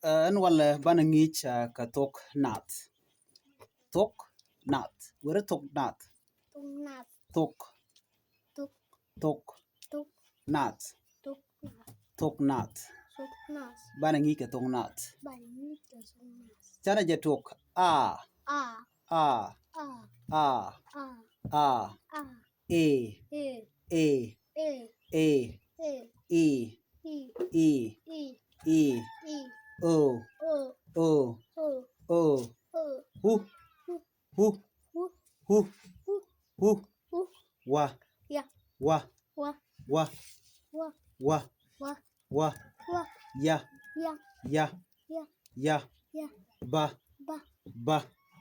an wala bana ngich ka tok nat. Tok nat. Where tok nat. Tongnat. Tok. Tok. Tok. Tok. Nat. Toknat. Tok nat. Soknas. Bana ngi ka tok nat. Banyi ka soknas. Chana je tok a A. a A. a A. a A. e E. e E. e E. e E. e E. e E. o O. o O. o O. hu Hu. hu Hu. hu Hu. hu Hu. wa Ya. wa Wa. wa Wa. wa Wa. wa Wa. ya Ya. ya Ya. ya Ya. ba Ba. ba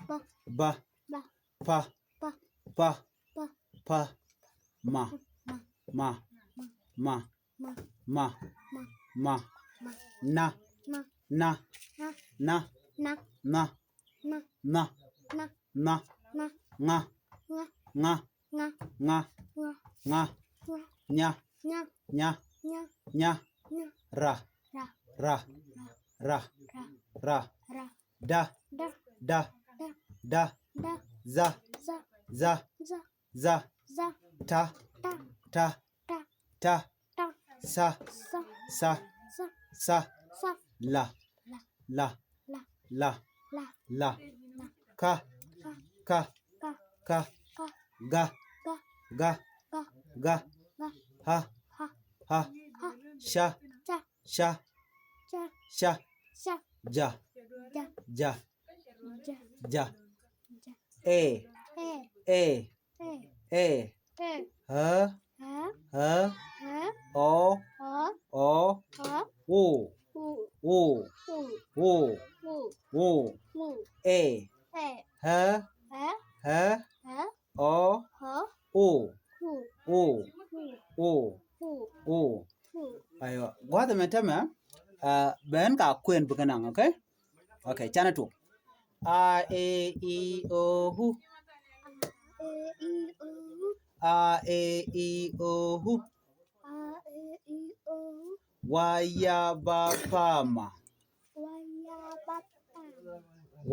Ba. ba Ba. pa Pa. pa Pa. pa ma Ma. ma ma Ma. ma Ma. ma Ma. na Ma. na Na. na Na. na Na. na Na. na Na. nga Nga. nga Nga. nga Nga. nga Nga. nya Nya. nya Nya. nya Nya. ra Ra. ra ra Ra. ra Ra. da Da. da Da. da Da. za Za. za Za. za Za. ta Ta. ta Ta. ta Ta. sa Sa. sa Sa. sa Sa. la La. la La. la La. la La. ka Ka. ka Ka. ka Ka. ga Ga. ga Ga. ga Ga. ha Ha. ha Ha. sha Cha. sha Cha. sha Sha. ja Ja. ja Ja. ja Ja. e E. e E. e E. hơ Hả. hơ Hả. o Hả. o Hả. u U. u U. u U. u U. e E. hơ Hả. hơ Hả. o Hả. u U. u U. u U. u U. ayo gwada metama ben ka kwen bukanang, okay. Okay, chana tu a e i o hu A. E. I. O. a e i o hu A. E. I. O. waya ba pama Waya bapa.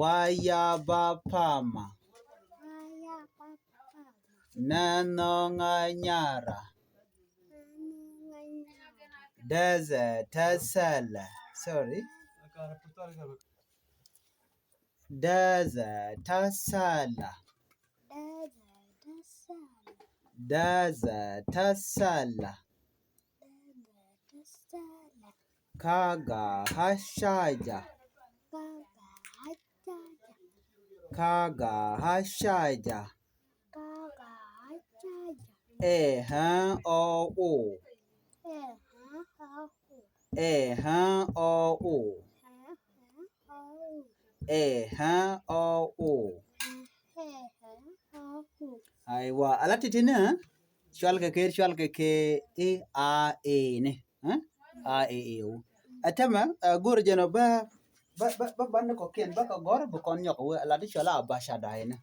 waya ba pama Waya bapa. nano nganyara Anu nganya. desert tasala sorry desert tasala Daza. Dasala. desert tasala Daza. Dasala. kaga hashaja Gaga. Hajaja. kaga hashaja Gaga. Hajaja. ha o u Eh. Ha. Hu. ha o u Ha. Hu. ha o u He. Ha. Hu. aywa alatitina shwal ke ke e a e ne a e e u atama gor jeno ba ban ko ken ba ko gor bu kon nyok we alati shwala ba shada ene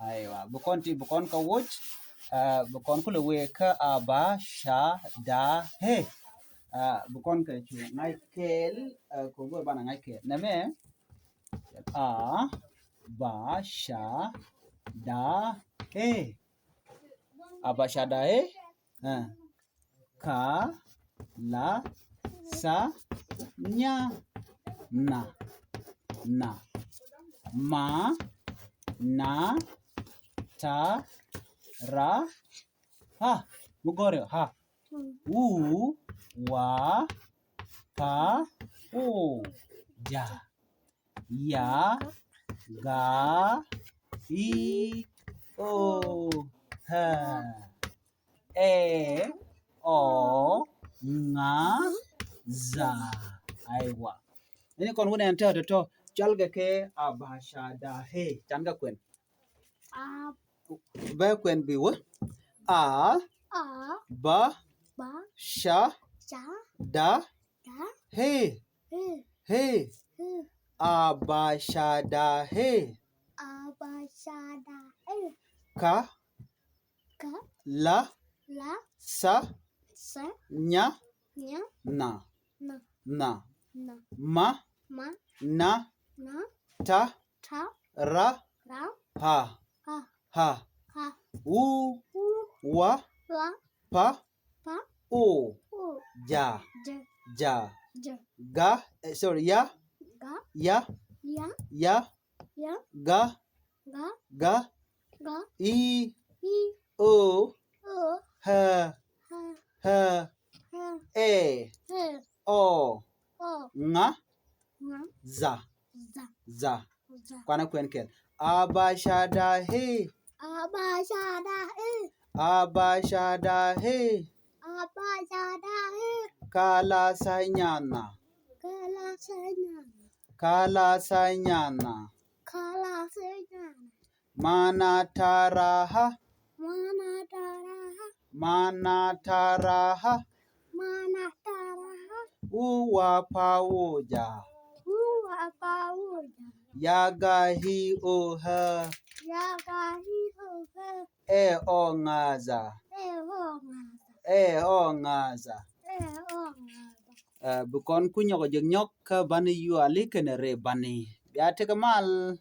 aywa bu kon ti bu kon ko woch bu kon kule we ka aba sha da he bu kon ke chu ngai kel ko gor bana ngai kel na me a ba sha da he abashada he ka la sa nya na na ma na ta ra ha mugore ha u wa pa o ja ya ga i o ha e o nga za aiwa ini kon wona anta to jalga ke abasha da he changa kwen A. ba kwen bi wo a A. ba Ba. sha Cha. da Da. he He. he He. abasha da he Abashada. E. ka Ka. la La. sa Sa. nya Nya. na Na. na Na. ma Ma. na Na. ta Ta. ra Ra. ha Ha. ha Ha. u U. wa Wa. pa Pa. o U. ja Ja. ja Ja. ga sorry ya Ga. ya Ya. ya Ya. ga Ga. ga Ga. i I. o O. ha Ha. ha Ha. e He. o O. nga Nga. za Za. za Za. kwana kwen kel abashada he Abajada e. abashada he Abajada e. kala sanyana Kala senyana. kala sanyana Kala senyana. mana taraha Mana taraha. mana taraha Mana taraha. uwa pawoja Uwa pauja. yagahi oha Yaga hiho he. e ongaza E hongaza. e ongaza E hongaza. bukon kunyo jeng nyok ka bani yu ali kene re bani biate kamal